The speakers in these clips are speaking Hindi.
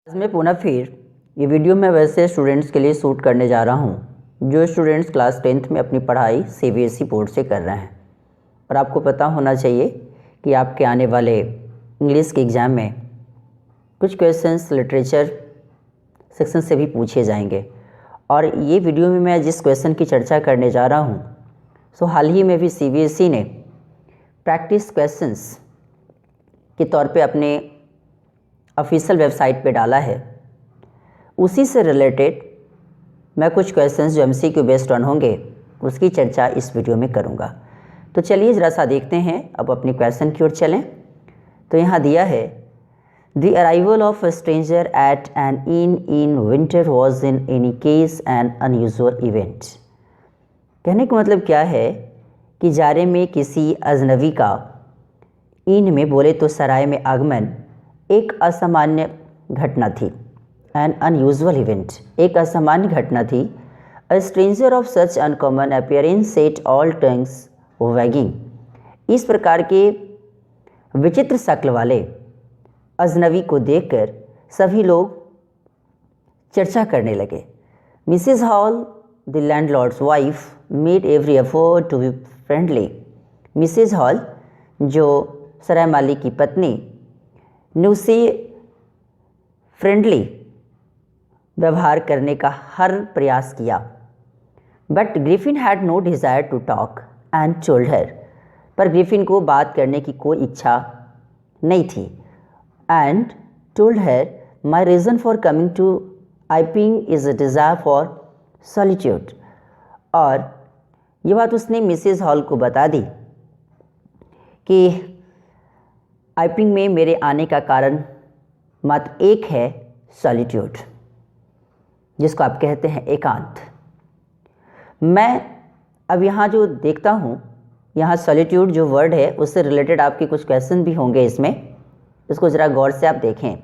आज मैं पुनः फिर ये वीडियो मैं वैसे स्टूडेंट्स के लिए शूट करने जा रहा हूँ जो स्टूडेंट्स क्लास 10th में अपनी पढ़ाई CBSE बोर्ड से कर रहे हैं। और आपको पता होना चाहिए कि आपके आने वाले इंग्लिश के एग्ज़ाम में कुछ क्वेश्चंस लिटरेचर सेक्शन से भी पूछे जाएंगे। और ये वीडियो में मैं जिस क्वेश्चन की चर्चा करने जा रहा हूँ हाल ही में भी CBSE ने प्रैक्टिस क्वेश्चंस के तौर पे अपने ऑफिशियल वेबसाइट पे डाला है। उसी से रिलेटेड मैं कुछ क्वेश्चंस जो MCQ बेस्ड ऑन होंगे उसकी चर्चा इस वीडियो में करूंगा। तो चलिए ज़रा सा देखते हैं, अब अपने क्वेश्चन की ओर चलें। तो यहाँ दिया है the arrival of a stranger at an inn winter was in any case an unusual event. कहने का मतलब क्या है कि जाड़े में किसी अजनबी का इन में बोले तो सराय में आगमन एक असामान्य घटना थी। एन अनयूजुअल इवेंट एक असामान्य घटना थी। A stranger of such uncommon appearance set all tongues waging. इस प्रकार के विचित्र शक्ल वाले अजनबी को देखकर सभी लोग चर्चा करने लगे। Mrs Hall the landlord's wife made every effort to be friendly. Mrs Hall जो सराय मालिक की पत्नी ने उसे फ्रेंडली व्यवहार करने का हर प्रयास किया। But Griffin had no desire to talk and told her. पर ग्रिफिन को बात करने की कोई इच्छा नहीं थी। And told her my reason for coming to Iping is a desire for solitude. और ये बात उसने मिसेस हॉल को बता दी कि आइपिंग में मेरे आने का कारण मात्र एक है, सॉलिट्यूड, जिसको आप कहते हैं एकांत। मैं अब यहाँ जो देखता हूँ, यहाँ सॉलिट्यूड जो वर्ड है उससे रिलेटेड आपके कुछ क्वेश्चन भी होंगे इसमें, इसको ज़रा गौर से आप देखें।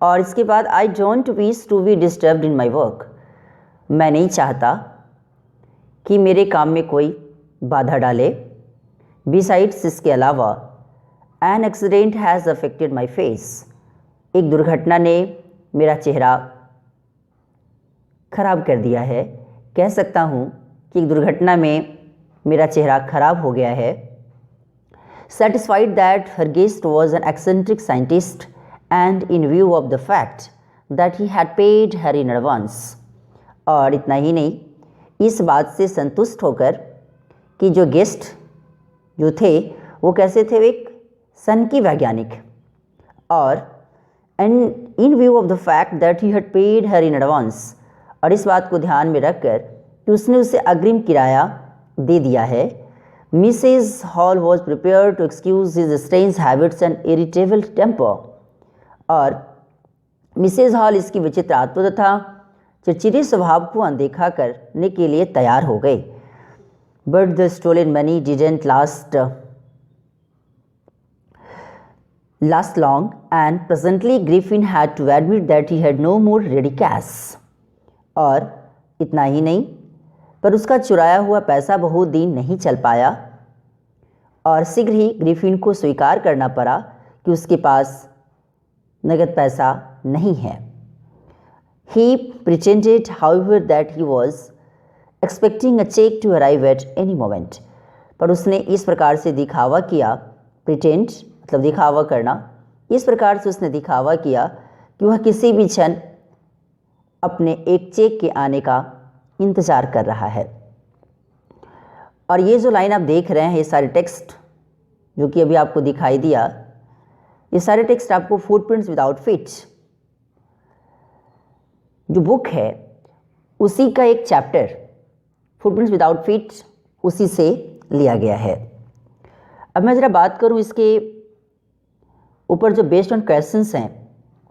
और इसके बाद I don't wish to be disturbed in my work. मैं नहीं चाहता कि मेरे काम में कोई बाधा डाले। बिसाइड्स इसके अलावा an accident has affected my face. एक दुर्घटना ने मेरा चेहरा खराब कर दिया है। कह सकता हूँ कि एक दुर्घटना में मेरा चेहरा खराब हो गया है। Satisfied that her guest was an eccentric scientist and in view of the fact that he had paid her in advance. और इतना ही नहीं, इस बात से संतुष्ट होकर कि जो गेस्ट जो थे वो कैसे थे, एक सन की वैज्ञानिक, और and in view of the fact that he had paid her in advance. और इस बात को ध्यान में रखकर कि उसने उसे अग्रिम किराया दे दिया है। Mrs Hall was prepare to excuse his strange habits and irritable temper. और मिसेस हॉल इसकी विचित्र आत्म तथा चिड़चिड़े स्वभाव को अनदेखा करने के लिए तैयार हो गए। But the stolen money didn't last long, and presently Griffin had to admit that he had no more ready cash. और इतना ही नहीं, पर उसका चुराया हुआ पैसा बहुत दिन नहीं चल पाया और शीघ्र ही ग्रिफिन को स्वीकार करना पड़ा कि उसके पास नगद पैसा नहीं है। He pretended, however, that he was expecting a check to arrive at any moment. पर उसने इस प्रकार से दिखावा किया, pretend मतलब दिखावा करना, इस प्रकार से उसने दिखावा किया कि वह किसी भी क्षण अपने एक चेक के आने का इंतज़ार कर रहा है। और ये जो लाइन आप देख रहे हैं, ये सारे टेक्स्ट जो कि अभी आपको दिखाई दिया, ये सारे टेक्स्ट आपको फुटप्रिंट्स विदाउट फीट जो बुक है उसी का एक चैप्टर, फुटप्रिंट्स विदाउट फीट, उसी से लिया गया है। अब मैं ज़रा बात करूँ इसके ऊपर जो बेस्ड ऑन क्वेश्चंस हैं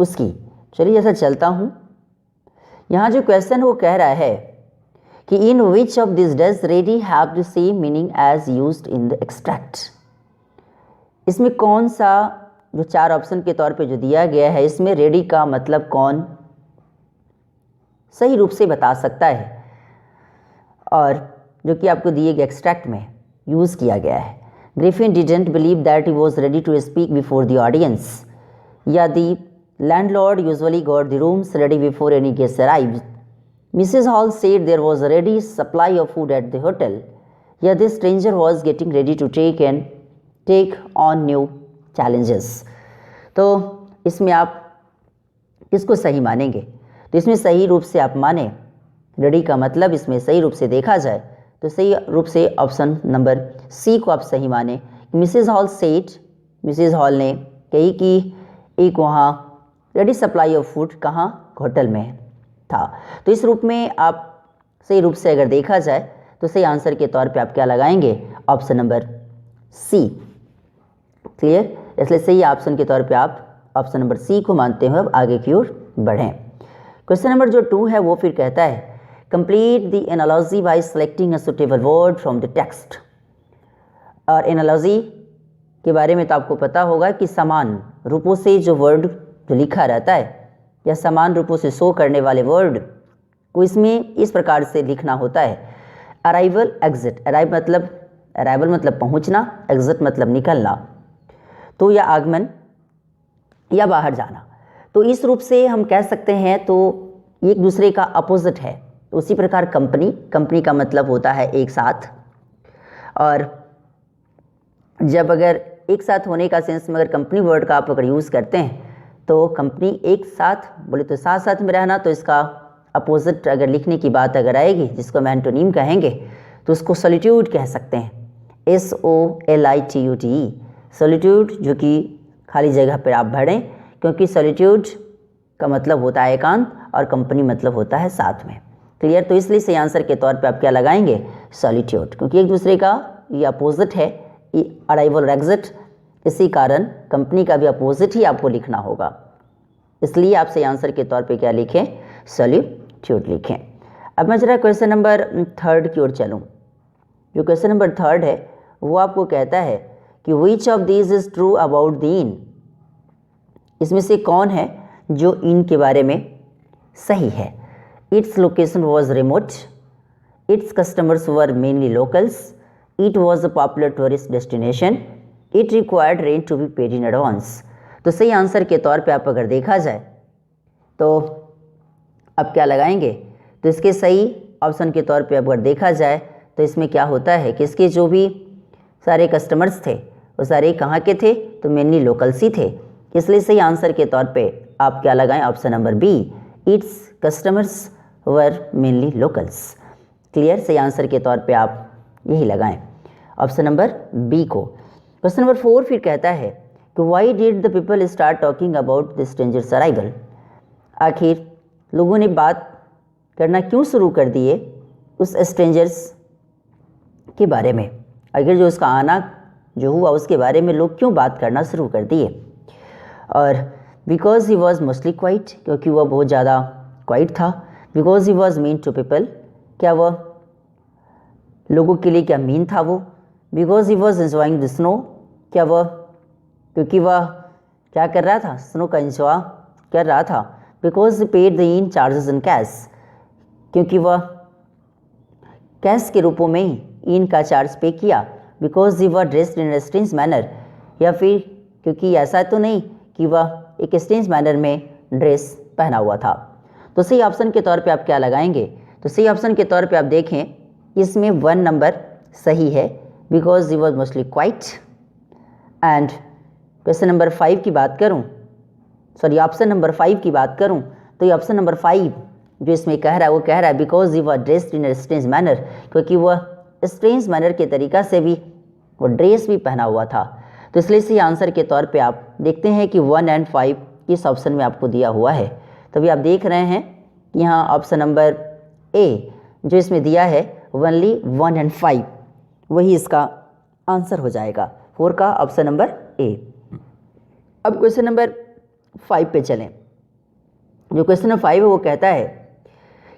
उसकी। चलिए जैसा चलता हूँ, यहाँ जो क्वेश्चन है वो कह रहा है कि in which of this does ready have the same meaning as used in the extract. इसमें कौन सा जो चार ऑप्शन के तौर पे जो दिया गया है, इसमें रेडी का मतलब कौन सही रूप से बता सकता है और जो कि आपको दिए गए एक्सट्रैक्ट में यूज़ किया गया है। Griffin didn't believe that he was ready to speak before the audience. या the Landlord usually got the rooms ready before any guests arrived. Mrs. Hall said there was a ready supply of food at the hotel. Yet this stranger was getting ready to take on new challenges. तो इसमें आप किसको सही मानेंगे? तो इसमें सही रूप से आप माने रेडी का मतलब इसमें सही रूप से देखा जाए तो सही रूप से ऑप्शन नंबर सी को आप सही माने। Mrs Hall said, Mrs Hall ने कही कि एक वहाँ रेडी सप्लाई ऑफ फूड कहाँ होटल में था। तो इस रूप में आप सही रूप से अगर देखा जाए तो सही आंसर के तौर पे आप क्या लगाएंगे? Option number C. क्लियर? इसलिए सही ऑप्शन के तौर पे आप ऑप्शन नंबर सी को मानते हुए अब आगे की ओर बढ़ें। क्वेश्चन नंबर जो 2 है वो फिर कहता है complete the analogy bye selecting a suitable word from the text. और एनालॉजी के बारे में तो आपको पता होगा कि समान रूपों से जो वर्ड जो लिखा रहता है या समान रूपों से शो करने वाले वर्ड को इसमें इस प्रकार से लिखना होता है। Arrival, exit. अराइवल मतलब पहुंचना, एग्जिट मतलब निकलना, तो या आगमन या बाहर जाना। तो इस रूप से हम कह सकते हैं तो एक दूसरे का अपोजिट है। तो उसी प्रकार कंपनी का मतलब होता है एक साथ, और जब अगर एक साथ होने का सेंस में अगर कंपनी वर्ड का आप अगर यूज़ करते हैं तो कंपनी एक साथ बोले तो साथ साथ में रहना, तो इसका अपोजिट अगर लिखने की बात अगर आएगी जिसको हम एंटोनीम कहेंगे तो उसको सॉलिट्यूड कह सकते हैं। SOLITUDE, सॉलिट्यूड, जो कि खाली जगह पर आप भरें, क्योंकि सॉलिट्यूड का मतलब होता है एकांत और कंपनी मतलब होता है साथ में। क्लियर? तो इसलिए सही आंसर के तौर पे आप क्या लगाएंगे? सॉलिट्यूड, क्योंकि एक दूसरे का ये अपोजिट है, अराइवल और एग्जिट। इसी कारण कंपनी का भी अपोजिट ही आपको लिखना होगा, इसलिए आप सही आंसर के तौर पे क्या लिखें? सॉलिट्यूड लिखें। अब मैं जरा क्वेश्चन नंबर 3 की ओर चलूँ। जो क्वेश्चन नंबर 3 है वो आपको कहता है कि which of these is true about the in. इसमें से कौन है जो इन के बारे में सही है? Its location was remote, its customers were mainly locals, it was a popular tourist destination, it required rent to be paid in advance. तो सही आंसर के तौर पे आप अगर देखा जाए तो आप क्या लगाएंगे? तो इसके सही ऑप्शन के तौर पे अगर देखा जाए तो इसमें क्या होता है कि इसके जो भी सारे कस्टमर्स थे वो सारे कहाँ के थे? तो मेनली लोकल्स ही थे, इसलिए सही आंसर के तौर पे आप क्या लगाएं? Option number B, its customers were mainly locals. Clear? सही आंसर के तौर पे आप यही लगाएं, ऑप्शन नंबर बी को। क्वेश्चन नंबर 4 फिर कहता है कि why did the people start talking about the stranger's arrival. आखिर लोगों ने बात करना क्यों शुरू कर दिए उस स्ट्रेंजर्स के बारे में? आखिर जो उसका आना जो हुआ उसके बारे में लोग क्यों बात करना शुरू कर दिए? और because he was mostly quiet, क्योंकि वह बहुत ज़्यादा क्वाइट था। Because he was mean to people, क्या वह लोगों के लिए क्या मीन था वो? Because he was enjoying the snow, क्या वह क्योंकि वह क्या कर रहा था? स्नो का इंजॉय कर रहा था। Because he paid the in charges in cash, क्योंकि वह कैश के रूपों में ही इन का चार्ज पे किया। बिकॉज ही वह ड्रेस्ड इन स्ट्रेंज मैनर, या फिर क्योंकि ऐसा तो नहीं कि वह एक स्ट्रेंज मैनर में ड्रेस पहना हुआ था। तो सही ऑप्शन के तौर पे आप क्या लगाएंगे? तो सही ऑप्शन के तौर पे आप देखें इसमें 1 नंबर सही है, because he was mostly quite. And question number 5 की बात करूं, सॉरी ऑप्शन नंबर 5 की बात करूं तो ये ऑप्शन नंबर 5 जो इसमें कह रहा है वो कह रहा है because he was dressed in strange manner, क्योंकि वह स्ट्रेंज मैनर के तरीका से भी वो ड्रेस भी पहना हुआ था। तो इसलिए इसी आंसर के तौर पे आप देखते हैं कि 1 और 5 इस ऑप्शन में आपको दिया हुआ है। तभी आप देख रहे हैं कि यहाँ ऑप्शन नंबर ए जो इसमें दिया है ओनली 1 और 5 वही इसका आंसर हो जाएगा, 4 का ऑप्शन नंबर ए। अब क्वेश्चन नंबर 5 पे चलें। जो क्वेश्चन नंबर 5 है वो कहता है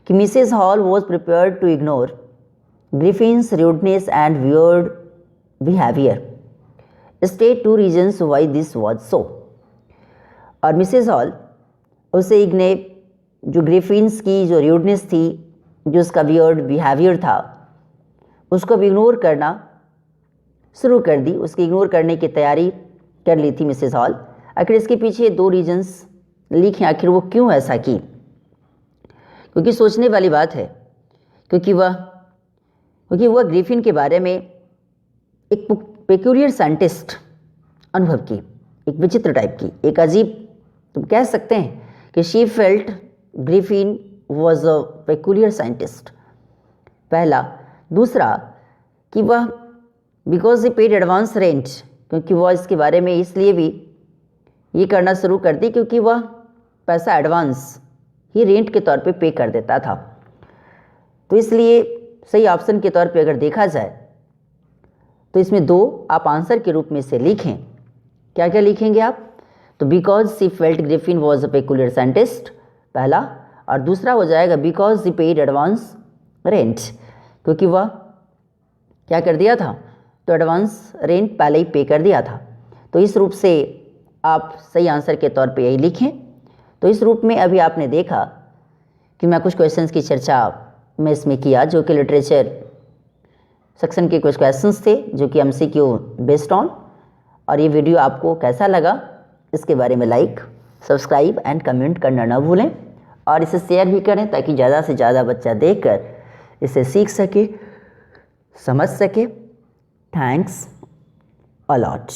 कि Mrs Hall was prepared to ignore Griffin's rudeness and weird behaviour, state 2 reasons why this was so. और मिसेस हॉल उसे इग्ने जो ग्रिफिन्स की जो रूडनेस थी, जो उसका वियर्ड बिहेवियर था, उसको भी इग्नोर करना शुरू कर दी, उसकी इग्नोर करने की तैयारी कर ली थी मिसेस हॉल। आखिर इसके पीछे 2 रीजन्स लिखें आखिर वो क्यों ऐसा की, क्योंकि सोचने वाली बात है, क्योंकि वह ग्रिफिन के बारे में एक पेक्यूलियर साइंटिस्ट अनुभव की, एक विचित्र टाइप की, एक अजीब, तुम कह सकते हैं कि she felt Griffin was a peculiar scientist, पहला। दूसरा कि वह because he paid advance rent, क्योंकि वह इसके बारे में इसलिए भी ये करना शुरू कर दी क्योंकि वह पैसा एडवांस ही रेंट के तौर पे पे कर देता था। तो इसलिए सही ऑप्शन के तौर पे अगर देखा जाए तो इसमें 2 आप आंसर के रूप में से लिखें। क्या क्या लिखेंगे आप? तो because she felt Griffin was a peculiar scientist, पहला, और दूसरा हो जाएगा because she paid advance rent, क्योंकि वह क्या कर दिया था, तो एडवांस रेंट पहले ही पे कर दिया था। तो इस रूप से आप सही आंसर के तौर पे यही लिखें। तो इस रूप में अभी आपने देखा कि मैं कुछ क्वेश्चंस की चर्चा में इसमें किया, जो कि लिटरेचर सेक्शन के कुछ क्वेश्चंस थे, जो कि एमसीक्यू बेस्ड ऑन। और ये वीडियो आपको कैसा लगा इसके बारे में लाइक, सब्सक्राइब एंड कमेंट करना ना भूलें, और इसे शेयर भी करें ताकि ज़्यादा से ज़्यादा बच्चा देखकर इसे सीख सके, समझ सके। Thanks a lot.